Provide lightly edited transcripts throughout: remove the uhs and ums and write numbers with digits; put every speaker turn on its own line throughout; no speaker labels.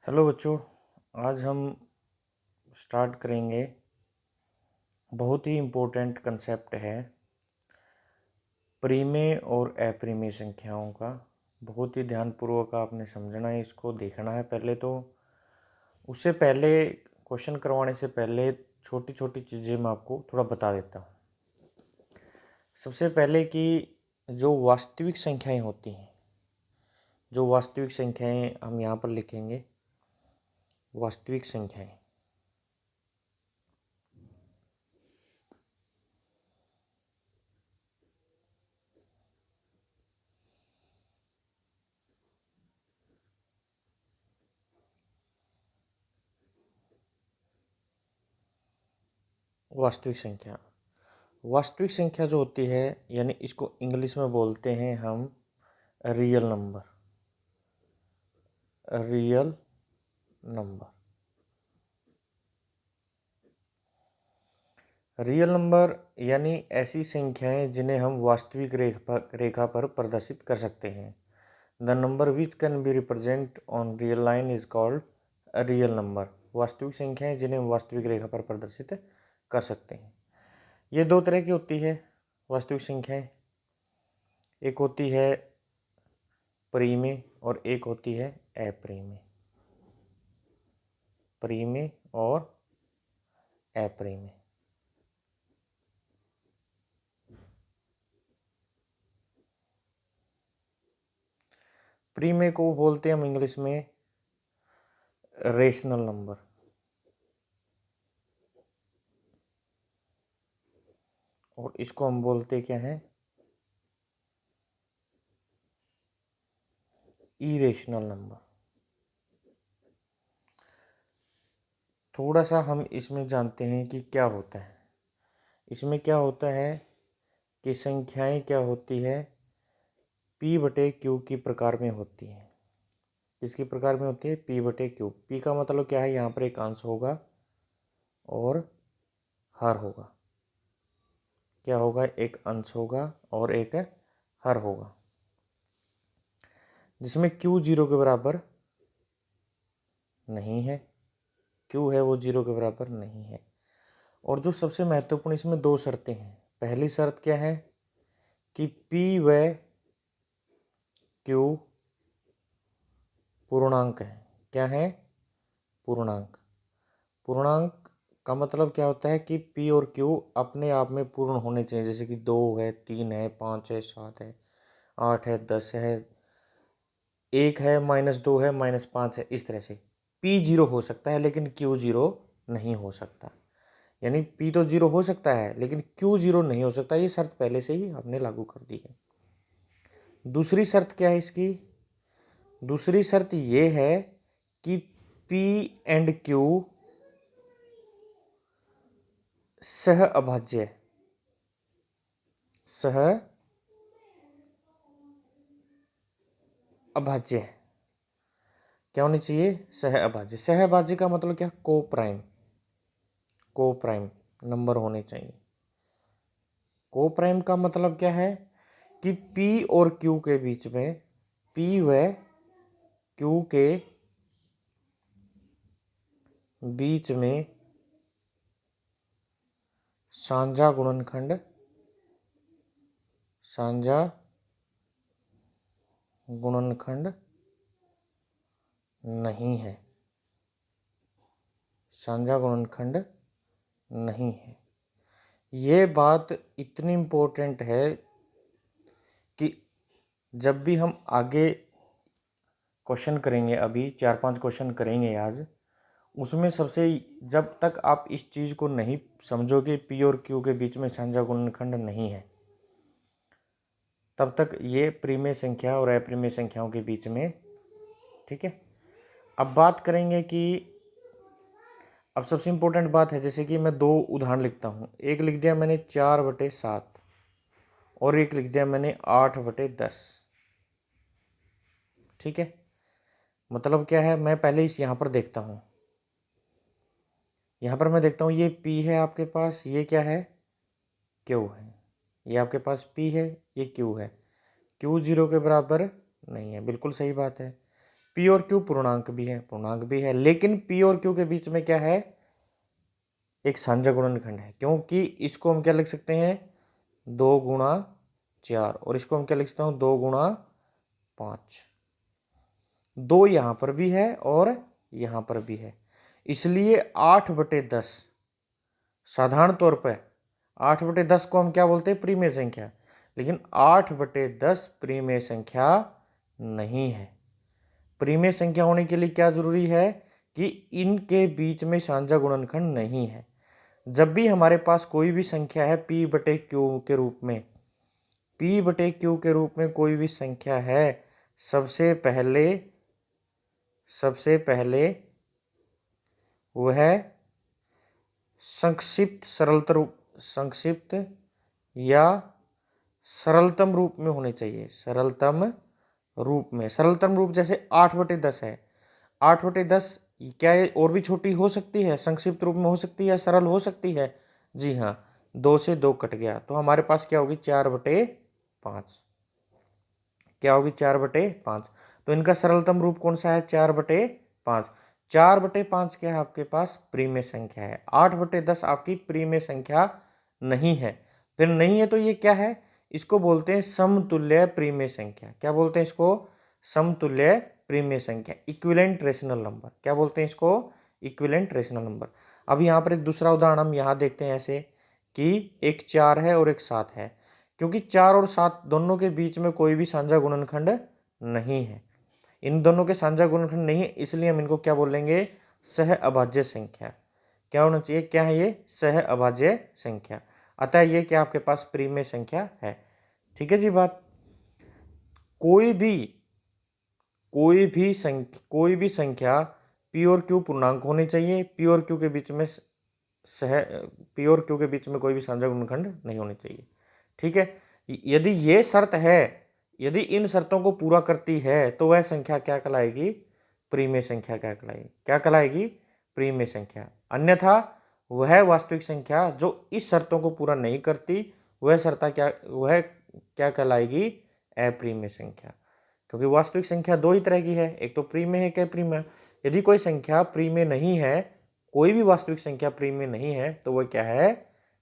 Hello बच्चों, आज हम स्टार्ट करेंगे। बहुत ही इम्पोर्टेंट कंसेप्ट है प्रीमे और अप्रीमे संख्याओं का। बहुत ही ध्यानपूर्वक आपने समझना है, इसको देखना है पहले तो। उससे पहले क्वेश्चन करवाने से पहले छोटी छोटी चीज़ें मैं आपको थोड़ा बता देता हूँ। सबसे पहले कि जो वास्तविक संख्याएं होती हैं, जो वास्तविक संख्याएं हम यहाँ पर लिखेंगे, वास्तविक संख्याएं। वास्तविक संख्या, वास्तविक संख्या जो होती है, यानी इसको इंग्लिश में बोलते हैं हम real number. Real number, real number यानी ऐसी संख्याएं जिन्हें हम वास्तविक रेखा पर प्रदर्शित कर सकते हैं। The number which can be represent on real line is called real number. वास्तविक संख्याएं जिन्हें हम वास्तविक रेखा पर प्रदर्शित कर सकते हैं। ये दो तरह की होती है वास्तविक संख्याएं। एक होती है प्रीमे और एक होती है अप्रीमे। प्रीमे और अप्रीमे। प्रीमे को बोलते हैं हम इंग्लिश में रेशनल नंबर। और इसको हम बोलते क्या हैं, इरेशनल नंबर। थोड़ा सा हम इसमें जानते हैं कि क्या होता है। इसमें क्या होता है कि संख्याएं क्या होती है, पी बटे क्यू की प्रकार में होती है। किसकी प्रकार में होती है? पी बटे क्यू। पी का मतलब क्या है, यहाँ पर एक अंश होगा और हर होगा। क्या होगा? एक अंश होगा और एक हर होगा, जिसमें क्यू जीरो के बराबर नहीं है। क्यू है वो जीरो के बराबर नहीं है। और जो सबसे महत्वपूर्ण, इसमें दो शर्तें हैं। पहली शर्त क्या है कि पी व क्यू पूर्णांक है। क्या है? पूर्णांक। पूर्णांक का मतलब क्या होता है कि पी और क्यू अपने आप में पूर्ण होने चाहिए। जैसे कि 2 है, 3 है, 5 है, 7 है, 8 है, 10 है, 1 है, -2 है, -5 है। इस तरह से पी जीरो हो सकता है लेकिन क्यू जीरो नहीं हो सकता। यानी पी तो जीरो हो सकता है लेकिन क्यू जीरो नहीं हो सकता। ये शर्त पहले से ही हमने लागू कर दी है। दूसरी शर्त क्या है इसकी? दूसरी शर्त ये है कि पी एंड क्यू सह अभाज्य। सह अभाज्य है। क्या होनी चाहिए? सह अभाज्य। सह अभाज्य का मतलब क्या? को प्राइम। को प्राइम नंबर होने चाहिए। को प्राइम का मतलब क्या है कि P और Q के बीच में, P व Q के बीच में साझा गुणनखंड, साझा गुणनखंड नहीं है। साझा गुणनखंड नहीं है। ये बात इतनी इम्पोर्टेंट है कि जब भी हम आगे क्वेश्चन करेंगे, अभी 4-5 क्वेश्चन करेंगे आज, उसमें सबसे, जब तक आप इस चीज़ को नहीं समझोगे पी और क्यू के बीच में साझा गुणनखंड नहीं है, तब तक ये प्रीमेय संख्या और अप्रीमेय संख्याओं के बीच में, ठीक है। अब बात करेंगे कि अब सबसे इम्पोर्टेंट बात है, जैसे कि मैं दो उदाहरण लिखता हूँ। एक लिख दिया मैंने 4/7 और एक लिख दिया मैंने 8/10, ठीक है। मतलब क्या है, मैं पहले इस यहाँ पर देखता हूँ। यहाँ पर मैं देखता हूँ ये P है आपके पास, ये क्या है? Q है। ये आपके पास P है, ये Q है। Q जीरो के बराबर नहीं है, बिल्कुल सही बात है। पी और क्यू पूर्णांक भी है, लेकिन पी और क्यू के बीच में क्या है, एक साझा गुणनखंड है, क्योंकि इसको हम क्या लिख सकते हैं, 2 गुणा 4, और इसको हम क्या लिख सकते हैं, 2 गुणा 5। 2 यहां पर भी है और यहां पर भी है, इसलिए 8/10, साधारण तौर पर 8/10 को हम क्या बोलते हैं, प्रीमेय संख्या, लेकिन 8/10 प्रीमेय संख्या नहीं है। प्रीमेय संख्या होने के लिए क्या जरूरी है कि इनके बीच में साझा गुणनखंड नहीं है। जब भी हमारे पास कोई भी संख्या है p/q के रूप में, p/q के रूप में कोई भी संख्या है, सबसे पहले वह संक्षिप्त या सरलतम रूप में होने चाहिए। सरलतम रूप जैसे 8/10 है, 8/10 क्या ये और भी छोटी हो सकती है, संक्षिप्त रूप में हो सकती है, सरल हो सकती है? जी हाँ, 2 से 2 कट गया तो हमारे पास क्या होगी, 4/5। क्या होगी, 4/5। तो इनका सरलतम रूप कौन सा है, 4/5। 4/5 क्या है आपके पास, प्रीमेय संख्या है। 8/10 आपकी प्रीमेय संख्या नहीं है। फिर नहीं है तो ये क्या है, इसको बोलते हैं समतुल्य प्रीमेय संख्या। क्या बोलते हैं इसको, समतुल्य प्रीमेय संख्या, इक्विवेलेंट रेशनल नंबर। क्या बोलते हैं इसको, इक्विवेलेंट रेशनल नंबर। अब यहाँ पर एक दूसरा उदाहरण हम यहाँ देखते हैं, ऐसे कि एक 4 है और एक 7 है, क्योंकि 4 और 7 दोनों के बीच में कोई भी साझा गुणनखंड नहीं है, इन दोनों के साझा गुणनखंड नहीं है, इसलिए हम इनको क्या बोलेंगे, सह अभाज्य संख्या। क्या होना चाहिए, क्या है ये, सह अभाज्य संख्या। अतः ये क्या आपके पास प्रीमेय संख्या है। ठीक है जी बात। कोई भी संख्या पी और क्यू पूर्णांक होने चाहिए, पी और क्यू के बीच में कोई भी साझा गुणनखंड नहीं होने चाहिए। ठीक है, यदि ये शर्त है, यदि इन शर्तों को पूरा करती है तो वह संख्या क्या कहलाएगी, प्रीमेय संख्या क्या कहलाएगी, क्या कहलाएगी, प्रीमेय संख्या। अन्यथा वह वास्तविक संख्या जो इस शर्तों को पूरा नहीं करती, वह क्या कहलाएगी, अप्रीमेय संख्या। क्योंकि वास्तविक संख्या 2 ही तरह की है, एक तो प्रीमेय है, एक अप्रीमेय। यदि कोई संख्या प्रीमेय नहीं है, कोई भी वास्तविक संख्या प्रीमेय नहीं है, तो वह क्या है,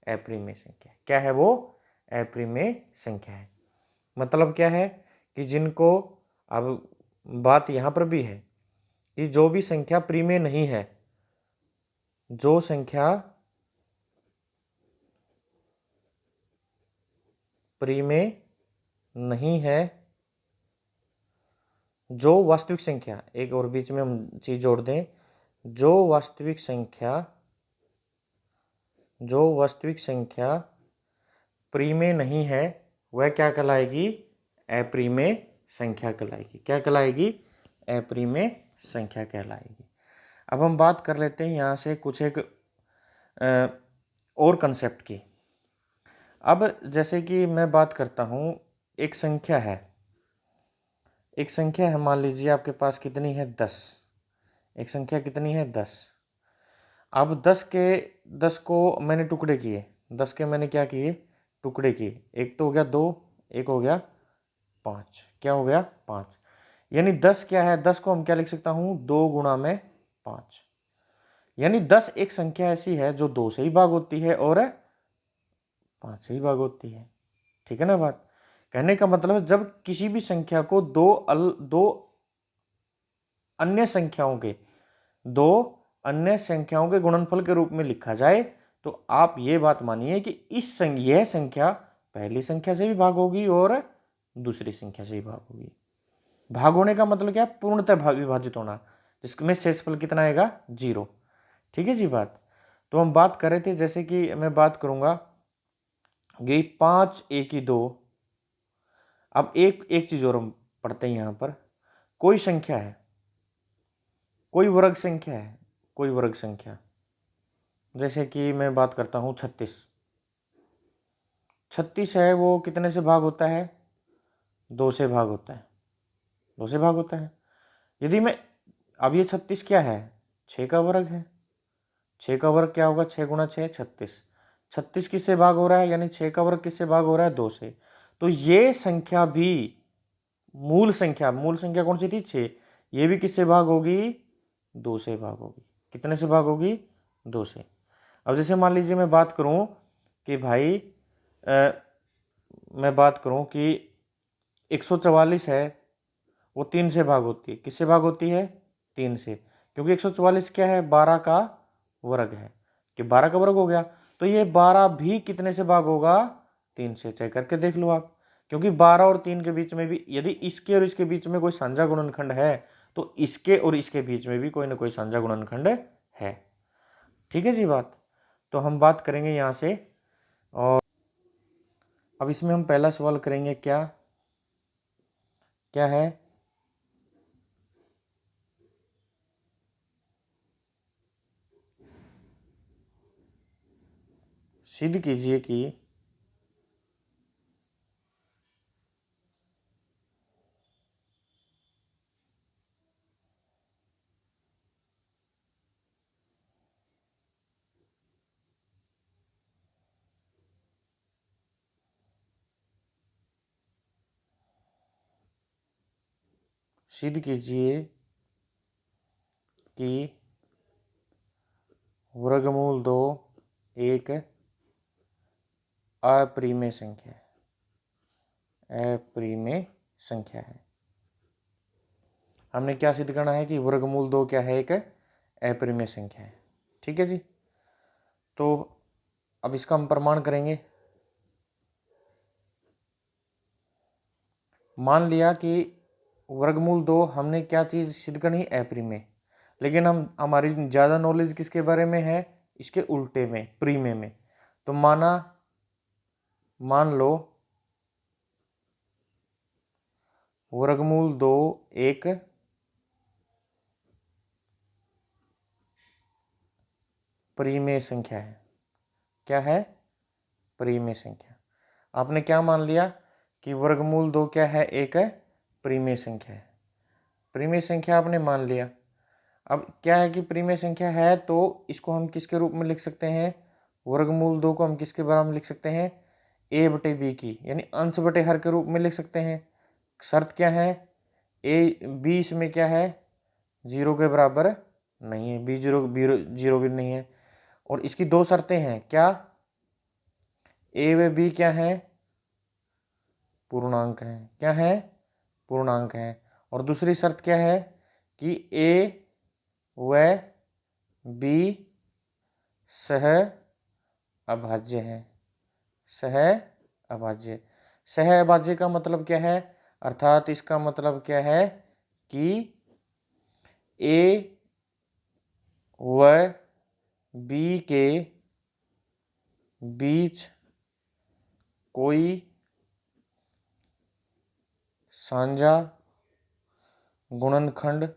अप्रीमेय संख्या। क्या है वो, अप्रीमेय संख्या है। मतलब क्या है कि जिनको, अब बात यहां पर भी है कि जो भी संख्या प्रीमेय नहीं है, जो संख्या प्रीमेय नहीं है, जो वास्तविक संख्या, एक और बीच में हम चीज जोड़ दें, जो वास्तविक संख्या प्रीमेय नहीं है, वह क्या कहलाएगी, अप्रीमेय संख्या कहलाएगी। क्या कहलाएगी, अप्रीमेय संख्या कहलाएगी। अब हम बात कर लेते हैं यहाँ से कुछ एक और कंसेप्ट की। अब जैसे कि मैं बात करता हूँ, एक संख्या है, मान लीजिए आपके पास कितनी है, 10। एक संख्या कितनी है, 10। अब 10 को मैंने टुकड़े किए, 10 के मैंने क्या किए, टुकड़े किए। एक तो हो गया 2, एक हो गया 5। क्या हो गया, 5। यानी 10 क्या है, 10 को हम क्या लिख सकता हूँ, 2 गुणा में 5। यानी 10 एक संख्या ऐसी है जो 2 से ही भाग होती है और 5 से ही भाग होती है। ठीक है ना बात। कहने का मतलब जब किसी भी संख्या को दो अन्य संख्याओं के गुणनफल के रूप में लिखा जाए, तो आप ये बात मानिए कि यह संख्या पहली संख्या से भी भाग होगी और दूसरी संख्या से भी भाग होगी। भाग होने का मतलब क्या, पूर्णतः विभाजित होना, जिसमें शेषफल कितना आएगा, 0। ठीक है जी बात। तो हम बात कर रहे थे, जैसे कि मैं बात करूंगा कि 5 1 2। अब एक चीज और हम पढ़ते हैं यहां पर, कोई संख्या है, कोई वर्ग संख्या, जैसे कि मैं बात करता हूं 36। 36 है, वो कितने से भाग होता है, 2 से भाग होता है, 2 से भाग होता है। यदि मैं, अब ये 36 क्या है, 6 का वर्ग है। 6 का वर्ग क्या होगा, 6 गुणा 6 36। 36 किससे भाग हो रहा है, यानी 6 का वर्ग किससे भाग हो रहा है, 2 से। तो ये संख्या भी मूल संख्या कौन सी थी, 6, ये भी किससे भाग होगी, 2 से भाग होगी। कितने से भाग होगी, 2 से। अब जैसे मान लीजिए मैं बात करूं कि भाई मैं बात करूं कि 144 है, वो 3 से भाग होती है। किससे भाग होती है, 3 से, क्योंकि 144 क्या है, 12 का वर्ग है, कि 12 का वर्ग हो गया। तो ये 12 भी कितने से भाग होगा, 3 से। चेक करके देख लो आप, क्योंकि 12 और 3 के बीच में भी, यदि इसके और इसके बीच में कोई साझा गुणनखंड है तो इसके और इसके बीच में भी कोई ना कोई साझा गुणनखंड है। ठीक है जी बात। तो हम बात करेंगे यहाँ से, और अब इसमें हम पहला सवाल करेंगे, क्या क्या है, सिद्ध कीजिए कि सिद्ध कीजिए कि वर्गमूल 2 एक अपरिमेय संख्या है, अपरिमेय संख्या है। हमने क्या सिद्ध करना है कि वर्गमूल 2 क्या है, एक अपरिमेय संख्या है। ठीक है जी। तो अब इसका हम प्रमाण करेंगे। मान लिया कि वर्गमूल 2 हमने क्या चीज़ सिद्ध करनी, अपरिमेय, लेकिन हमारी ज़्यादा नॉलेज किसके बारे में है, इसके उल्टे में, प्रीमेय में। तो मान लो वर्गमूल 2 एक परिमेय संख्या है। क्या है, परिमेय संख्या। आपने क्या मान लिया कि वर्गमूल 2 क्या है, एक परिमेय संख्या है। परिमेय संख्या आपने मान लिया। अब क्या है कि परिमेय संख्या है, तो इसको हम किसके रूप में लिख सकते हैं, वर्गमूल 2 को हम किसके बराबर में लिख सकते हैं, ए बटे बी की, यानी अंश बटे हर के रूप में लिख सकते हैं। शर्त क्या है, ए बी इसमें क्या है, 0 के बराबर नहीं है, बी जीरो भी नहीं है। और इसकी 2 शर्तें हैं, क्या, ए व बी क्या है, पूर्णांक है। क्या है, पूर्णांक है। और दूसरी शर्त क्या है कि ए व बी सह अभाज्य है। सह अभाज्य, सह अभाज्य का मतलब क्या है, अर्थात इसका मतलब क्या है कि ए व बी के बीच कोई साझा गुणनखंड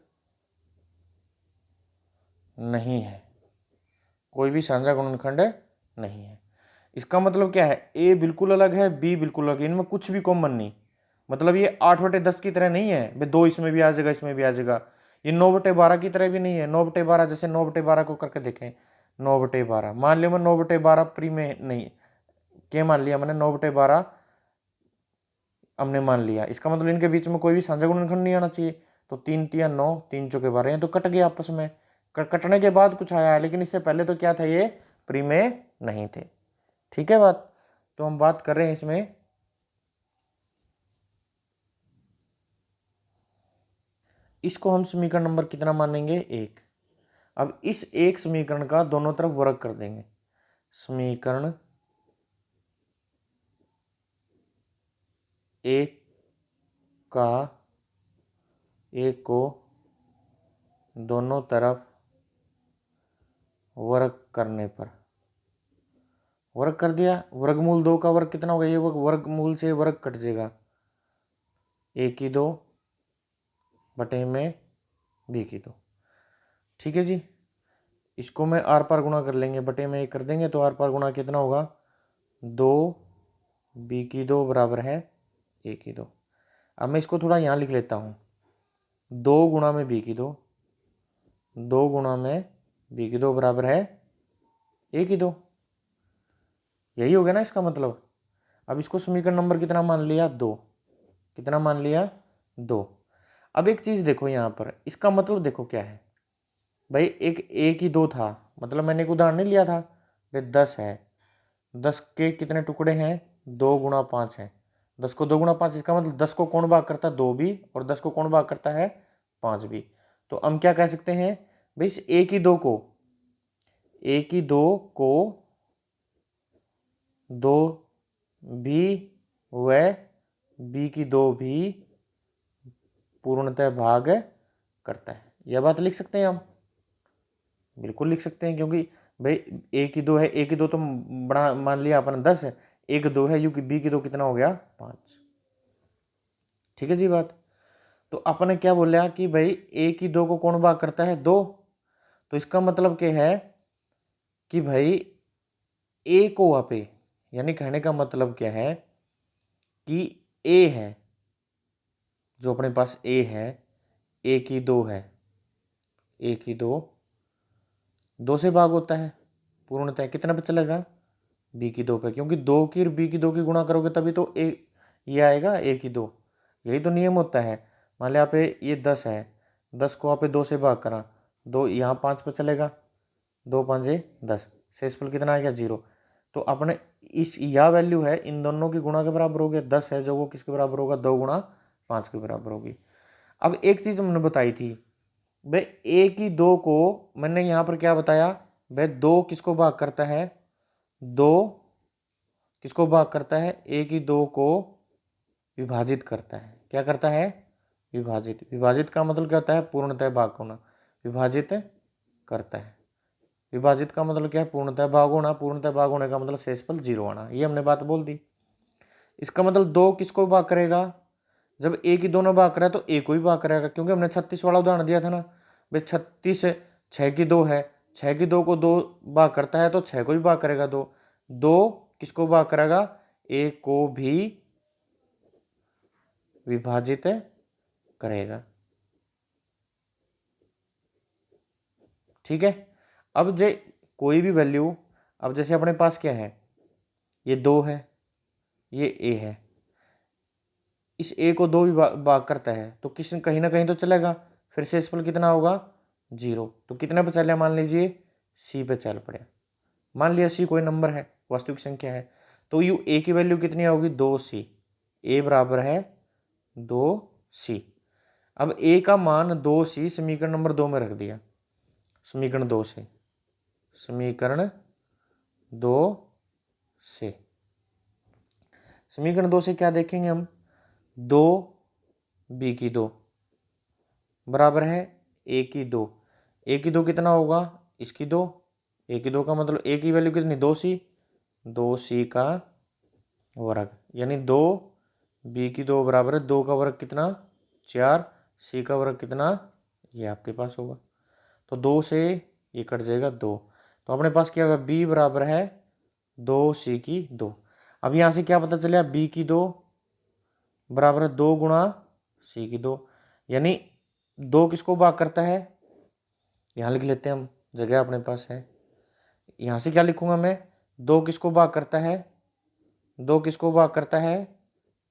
नहीं है, कोई भी साझा गुणनखंड नहीं है। इसका मतलब क्या है, ए बिल्कुल अलग है, बी बिल्कुल अलग है, इनमें कुछ भी कॉमन नहीं। मतलब ये 8/10 की तरह नहीं है, भाई 2 इसमें भी आ जाएगा, इसमें भी आ जाएगा। ये 9/12 की तरह भी नहीं है। 9/12, जैसे 9/12 को करके देखें, 9/12 मान लिया मैं, 9/12 प्री में नहीं, क्या मान लिया मैंने, 9/12 हमने मान लिया। इसका मतलब इनके बीच में कोई भी साझा गुणनखंड नहीं आना चाहिए। तो 3 3 9, 3 चौके 12, तो कट गए आपस में। कटने के बाद कुछ आया है, लेकिन इससे पहले तो क्या था, ये प्रीमेय नहीं थे। ठीक है बात। तो हम बात कर रहे हैं इसमें, इसको हम समीकरण नंबर कितना मानेंगे, 1। अब इस एक समीकरण का दोनों तरफ वर्ग कर देंगे। समीकरण 1 का, 1 को दोनों तरफ वर्ग करने पर, वर्ग कर दिया। वर्गमूल 2 का वर्ग कितना होगा, ये वर्गमूल से वर्ग कट जाएगा, 1/2 बटे में b/2। ठीक है जी। इसको मैं आर पार गुणा कर लेंगे, बटे में 1 कर देंगे, तो आर पार गुणा कितना होगा, 2b/2 बराबर है 1/2। अब मैं इसको थोड़ा यहाँ लिख लेता हूँ, 2 गुणा में b/2, 2 गुणा में b/2 बराबर है 1/2। यही हो गया ना इसका मतलब। अब इसको समीकरण नंबर कितना मान लिया, 2। कितना मान लिया, 2। अब एक चीज देखो यहाँ पर, इसका मतलब देखो क्या है भाई, एक एक ही दो था, मतलब मैंने एक उदाहरण नहीं लिया था भाई, 10 है, 10 के कितने टुकड़े हैं, 2 गुणा 5 है, 10 को 2 गुणा 5, इसका मतलब 10 को कौन भाग करता है, 2 भी, और 10 को कौन भाग करता है, 5 भी। तो हम क्या कह सकते हैं भाई, इस एक ही दो को, एक ही दो को दो भी व बी की दो भी पूर्णतः भाग करता है, यह बात लिख सकते हैं हम, बिल्कुल लिख सकते हैं, क्योंकि भाई एक ही दो है, एक ही दो तो बड़ा मान लिया अपन 10 है, एक दो है, यू की बी की दो कितना हो गया, 5। ठीक है जी बात। तो अपन ने क्या बोला कि भाई एक ही दो को कौन भाग करता है, 2। तो इसका मतलब क्या है कि भाई ए को वहां पे, यानी कहने का मतलब क्या है कि ए है, जो अपने पास ए है, ए की दो है, ए की दो से भाग होता है पूर्णतः, कितना पे चलेगा, बी की दो पे, क्योंकि दो की और बी की दो की गुणा करोगे तभी तो ए ये आएगा, ए की दो, यही तो नियम होता है। मान लिया यहाँ पे ये 10 है, 10 को यहाँ पे 2 से भाग करा, 2 यहाँ 5 पे चलेगा, 2×5=10, शेषफल कितना आ गया, 0। तो अपने इस यह वैल्यू है इन दोनों की गुणा के बराबर हो गया, 10 है जो वो किसके बराबर होगा, 2×5 के बराबर होगी। अब एक चीज हमने बताई थी भाई, एक ही दो को मैंने यहाँ पर क्या बताया भाई, दो किसको भाग करता है, दो किसको भाग करता है, एक ही दो को विभाजित करता है, क्या करता है, विभाजित। विभाजित का मतलब क्या होता है, पूर्णतः भाग होना, विभाजित करता है। विभाजित का मतलब क्या है, पूर्णतः भाग होना, पूर्णतः भाग होने का मतलब शेषफल 0 आना, ये हमने बात बोल दी। इसका मतलब दो किसको भाग करेगा, जब एक ही दोनों भाग करे तो एक को ही भाग करेगा, क्योंकि हमने 36 वाला उदाहरण दिया था ना भाई, 36 6 की दो है, 6 की दो को दो भाग करता है तो 6 को भी भाग करेगा, दो दो किसको भाग करेगा, एक को भी विभाजित करेगा। ठीक है। अब जे कोई भी वैल्यू, अब जैसे अपने पास क्या है, ये 2 है, ये ए है, इस ए को 2 भी भाग करता है तो किसी कहीं ना कहीं तो चलेगा, फिर शेषफल कितना होगा, 0। तो कितना पे चले, मान लीजिए सी पे चल पड़े, मान लिया सी कोई नंबर है, वास्तविक संख्या है, तो यू ए की वैल्यू कितनी होगी, 2c, ए बराबर है 2c। अब ए का मान 2c समीकरण नंबर 2 में रख दिया, समीकरण 2 से, समीकरण 2 से, समीकरण 2 से क्या देखेंगे हम, 2 बी की दो बराबर है ए की दो, ए की दो कितना होगा, इसकी दो, ए की दो का मतलब ए की वैल्यू कितनी, 2c, 2c का वर्ग, यानी 2 बी की दो बराबर है 2 का वर्ग कितना, 4, सी का वर्ग कितना, ये आपके पास होगा, तो 2 से ये कट जाएगा 2, तो अपने पास क्या होगा, बी बराबर है 2c की 2। अब यहाँ से क्या पता चला, बी की दो बराबर है 2 गुणा c की 2, यानी 2 किसको भाग करता है, यहाँ लिख लेते हैं हम, जगह अपने पास है, यहाँ से क्या लिखूंगा मैं, 2 किसको भाग करता है, 2 किसको भाग करता है,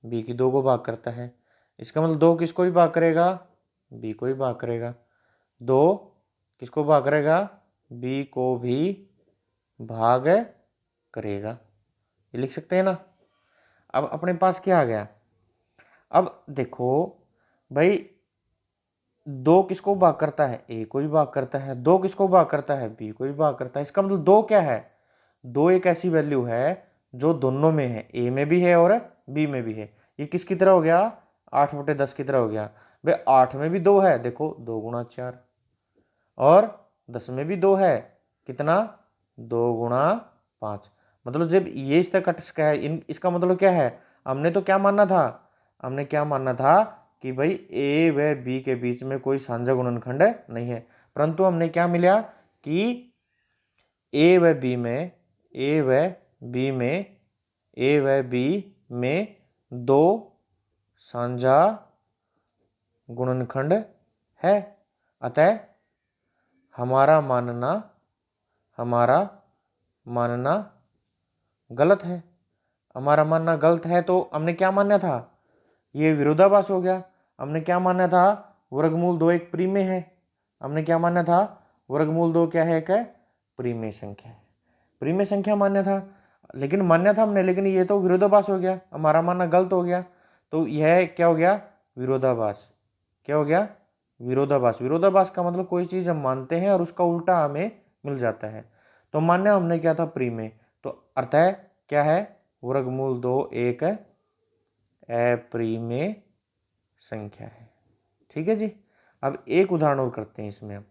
बी की 2 को भाग करता है, इसका मतलब 2 किसको भी भाग करेगा, बी को भी भाग करेगा, 2 किसको भाग करेगा, बी को भी भाग करेगा, ये लिख सकते हैं ना। अब अपने पास क्या आ गया, अब देखो भाई 2 किसको भाग करता है, ए को भी भाग करता है, 2 किसको भाग करता है, बी को भी भाग करता है, इसका मतलब 2 क्या है, 2 एक ऐसी वैल्यू है जो दोनों में है, ए में भी है और बी में भी है। ये किसकी तरह हो गया, 8/10 की तरह हो गया भाई, 8 में भी 2 है, देखो 2 गुणा 4, और 10 में भी 2 है, कितना, 2 गुणा 5। मतलब जब ये इस तरह कट है, इसका मतलब क्या है, हमने तो क्या मानना था, हमने क्या मानना था कि भाई ए व बी के बीच में कोई साझा गुणनखंड नहीं है, परंतु हमने क्या मिला कि ए व बी में, ए व बी में, ए व बी में 2 साझा गुणनखंड है, अतः हमारा मानना गलत है। हमारा मानना गलत है तो हमने क्या मानना था, ये विरोधाभास हो गया, हमने क्या मानना था वर्गमूल 2 एक प्रीमेय है। हमने क्या माना था, वर्गमूल 2 क्या है, एक है प्रीमेय संख्या है। प्रीमेय संख्या मान्य था, लेकिन मान्य था हमने, लेकिन ये तो विरोधाभास हो गया, हमारा मानना गलत हो गया। तो यह क्या हो गया, विरोधाभास। क्या हो गया, विरोधाभास। विरोधाभास का मतलब कोई चीज हम मानते हैं और उसका उल्टा हमें मिल जाता है। तो मान्य हमने क्या था, प्रीमेय। तो अर्थ है क्या है, वर्गमूल 2 एक अप्रीमेय संख्या है। ठीक है जी। अब एक उदाहरण और करते हैं इसमें।